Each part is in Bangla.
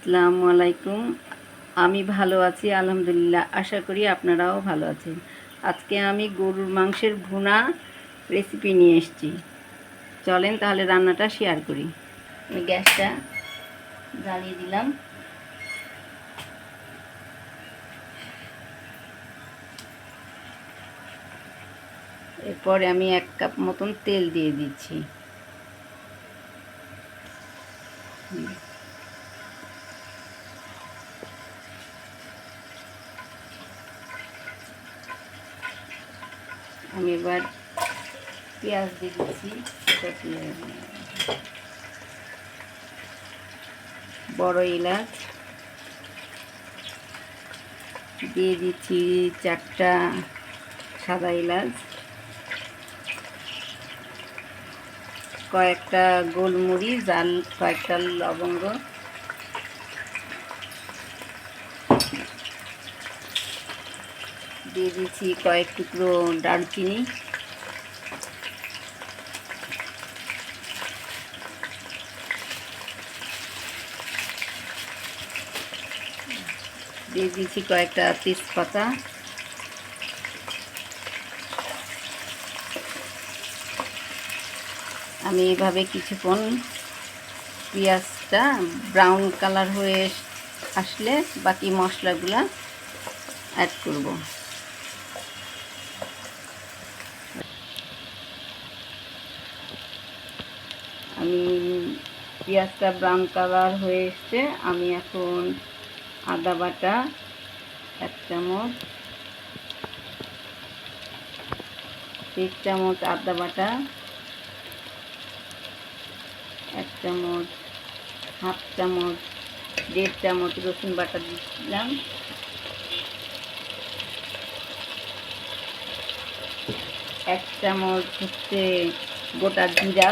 আসসালামু আলাইকুম। আমি ভালো আছি আলহামদুলিল্লাহ। আশা করি আপনারাও ভালো আছেন। আজকে আমি গরুর মাংসের ভুনা রেসিপি নিয়ে এসেছি। চলেন তাহলে রান্নাটা শেয়ার করি। আমি গ্যাসটা জ্বালিয়ে দিলাম। এরপরে আমি 1 কাপ মতন তেল দিয়ে দিচ্ছি। আমি এবার পেঁয়াজ দিয়ে দিচ্ছি। বড় এলাচ দিয়ে দিচ্ছি, 4টা সাদা এলাচ, কয়েকটা গোলমরিচ আর কয়েকটা লবঙ্গ, দিয়ে দিচ্ছি কয়েক টুকরো দারচিনি, দিয়ে দিচ্ছি কয়েকটা তেজপাতা, আমি এইভাবে কিছুক্ষণ পেঁয়াজটা ব্রাউন কালার হয়ে আসলে বাকি মশলাগুলা অ্যাড করব। আমি পেঁয়াজটা ব্রাউন কালার হয়ে এসছে। আমি এখন আদা বাটা 1 চামচ, 1 চামচ আদা বাটা, 1 চামচ, 1/2 চামচ, 1.5 চামচ রসুন বাটা দিলাম, 1 চামচ হচ্ছে গোটা জিরা,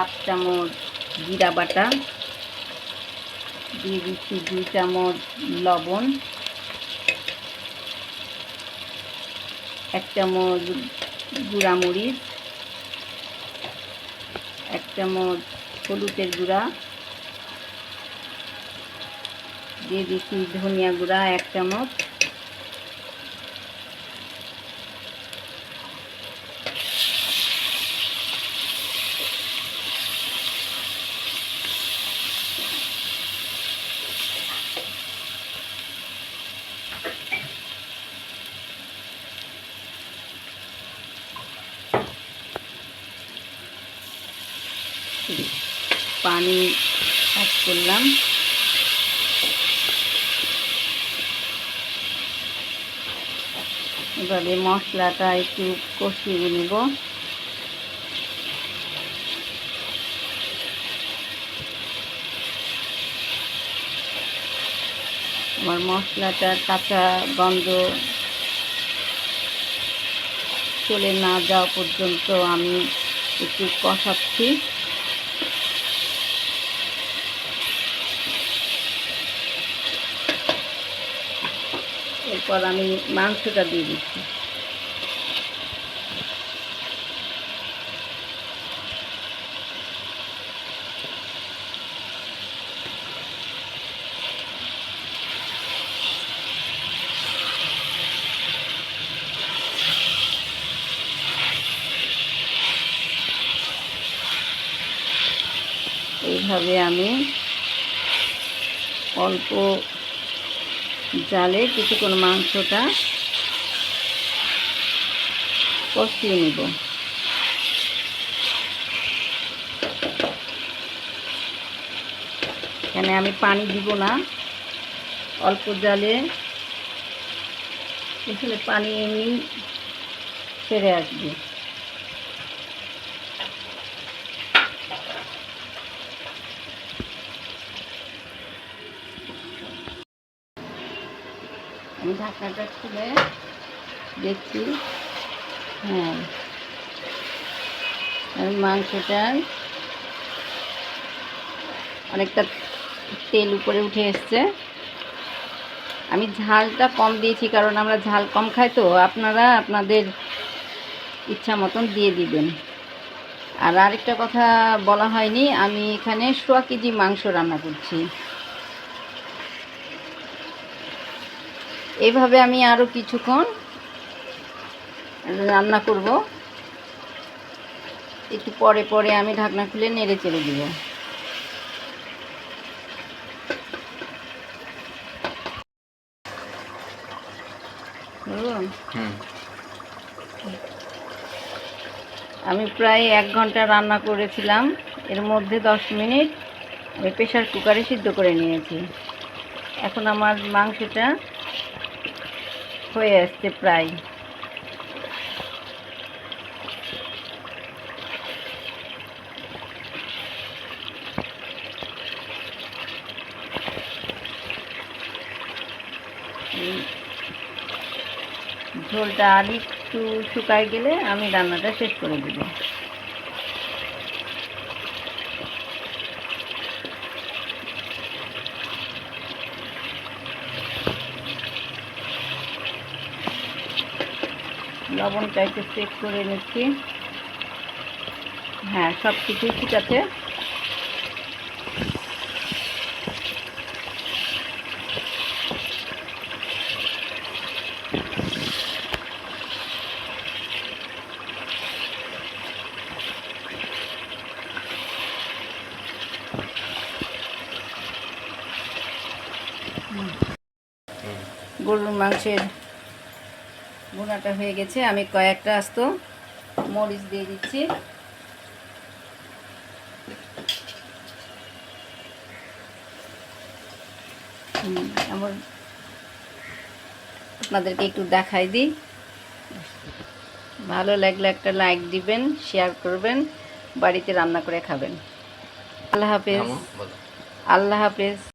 1/2 চামচ জিরা বাটা, দিয়ে দিচ্ছি 2 চামচ লবণ, 1 চামচ গুঁড়া মরিচ, 1 চামচ হলুদের গুঁড়া, দিয়ে দিচ্ছি ধনিয়া গুঁড়া 1 চামচ, পানি অ্যাড করলাম। এবারে মশলাটা একটু কষিয়ে নেব। আমার মশলাটার কাঁচা গন্ধ চলে না যাওয়া পর্যন্ত আমি একটু কষাচ্ছি। এরপর আমি মাংসটা দিয়ে দিচ্ছি। এইভাবে আমি অল্প জালে কিছুক্ষণ মাংসটা কষিয়ে নেব। এখানে আমি পানি দিব না, অল্প জালে এখানে পানি এমনি ছেড়ে আসবে। আমি ঢাকনাটা খুলে দেখছি, হ্যাঁ মাংসটার অনেকটা তেল উপরে উঠে এসছে। আমি ঝালটা কম দিয়েছি কারণ আমরা ঝাল কম খাই, তো আপনারা আপনাদের ইচ্ছা মতন দিয়ে দিবেন। আর আরেকটা কথা বলা হয়নি, আমি এখানে 1.5 কেজি মাংস রান্না করছি। এইভাবে আমি আরও কিছুক্ষণ রান্না করব। একটু পরে পরে আমি ঢাকনা খুলে নেড়ে চেড়ে দিব। আমি প্রায় 1 ঘন্টা রান্না করেছিলাম, এর মধ্যে 10 মিনিট আমি প্রেশার কুকারে সিদ্ধ করে নিয়েছি। এখন আমার মাংসটা হয়ে আসছে প্রায়। ঝোলটা আর একটু শুকায় গেলে আমি রান্নাটা শেষ করে দেব। লবণটা একটু চেক করে নিচ্ছি। হ্যাঁ, সব কিছুই ঠিক আছে। গরুর মাংসের ভুনাটা হয়ে গেছে। আমি কয়েকটা আস্ত মরিচ দিয়ে দিচ্ছি। আমার আপনাদেরকে একটু দেখাই দিই। ভালো লাগলে একটা লাইক দিবেন, শেয়ার করবেন, বাড়িতে রান্না করে খাবেন। আল্লাহ হাফেজ। আল্লাহ হাফেজ।